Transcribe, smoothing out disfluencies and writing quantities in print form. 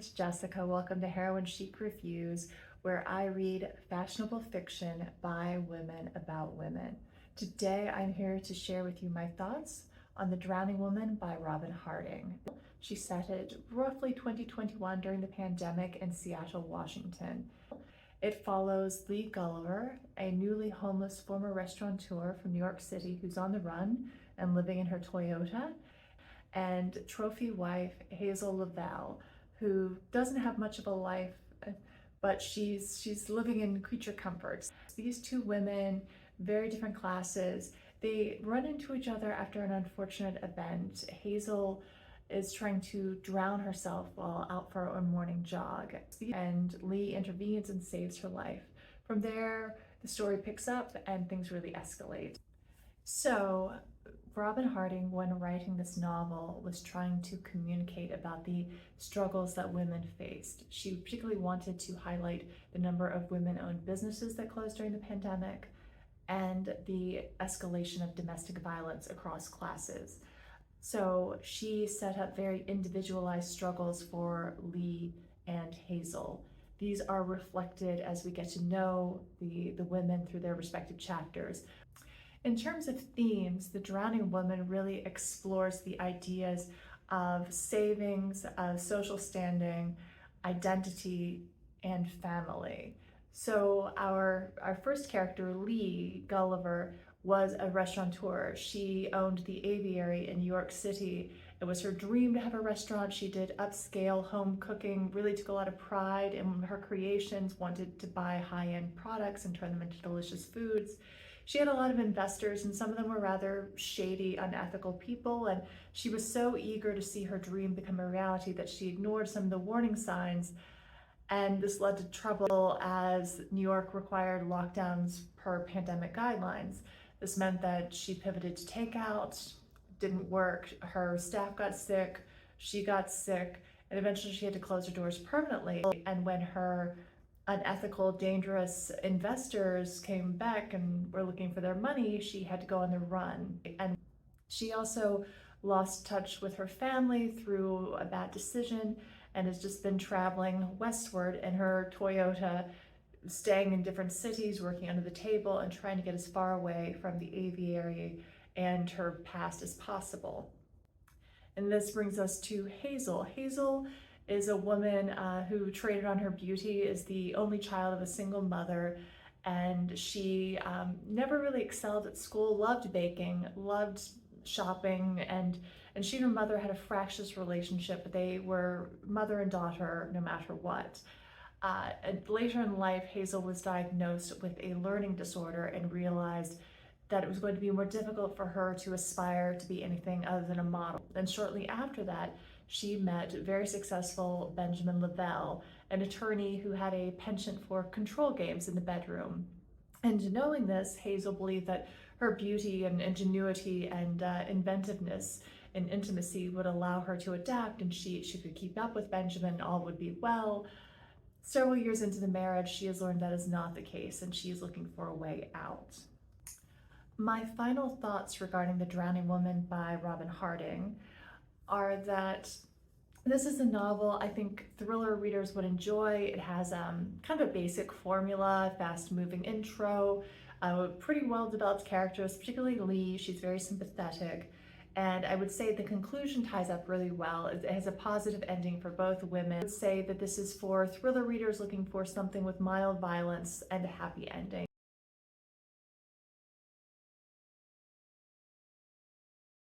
it's Jessica. Welcome to Heroine Chic Reviews, where I read fashionable fiction by women about women. Today I'm here to share with you my thoughts on The Drowning Woman by Robyn Harding. She set it roughly 2021 during the pandemic in Seattle, Washington. It follows Lee Gulliver, a newly homeless former restaurateur from New York City who's on the run and living in her Toyota, and trophy wife Hazel Laval, who doesn't have much of a life, but she's living in creature comforts. These two women, very different classes, they run into each other after an unfortunate event. Hazel is trying to drown herself while out for a morning jog, and Lee intervenes and saves her life. From there, the story picks up and things really escalate. So Robyn Harding, when writing this novel, was trying to communicate about the struggles that women faced. She particularly wanted to highlight the number of women-owned businesses that closed during the pandemic and the escalation of domestic violence across classes. So she set up very individualized struggles for Lee and Hazel. These are reflected as we get to know the women through their respective chapters. In terms of themes, The Drowning Woman really explores the ideas of savings, of social standing, identity, and family. So our first character, Lee Gulliver, was a restaurateur. She owned the Aviary in New York City. It was her dream to have a restaurant. She did upscale home cooking, really took a lot of pride in her creations, wanted to buy high-end products and turn them into delicious foods. She had a lot of investors, and some of them were rather shady, unethical people, and she was so eager to see her dream become a reality that she ignored some of the warning signs, and this led to trouble as New York required lockdowns per pandemic guidelines. This meant that she pivoted to takeout, didn't work, her staff got sick, she got sick, and eventually she had to close her doors permanently. And when her unethical, dangerous investors came back and were looking for their money, she had to go on the run. And she also lost touch with her family through a bad decision and has just been traveling westward in her Toyota, staying in different cities, working under the table, and trying to get as far away from the aviary and her past as possible. And this brings us to Hazel. Hazel is a woman who traded on her beauty, is the only child of a single mother, and she never really excelled at school, loved baking, loved shopping, and she and her mother had a fractious relationship, but they were mother and daughter no matter what. And later in life, Hazel was diagnosed with a learning disorder and realized that it was going to be more difficult for her to aspire to be anything other than a model. And shortly after that, she met very successful Benjamin Laval, an attorney who had a penchant for control games in the bedroom. And knowing this, Hazel believed that her beauty and ingenuity and inventiveness and intimacy would allow her to adapt, and she could keep up with Benjamin, all would be well. Several years into the marriage, she has learned that is not the case, and she is looking for a way out. My final thoughts regarding The Drowning Woman by Robyn Harding are that this is a novel I think thriller readers would enjoy. It has kind of a basic formula, fast-moving intro, pretty well-developed characters, particularly Lee. She's very sympathetic. And I would say the conclusion ties up really well. It has a positive ending for both women. I would say that this is for thriller readers looking for something with mild violence and a happy ending.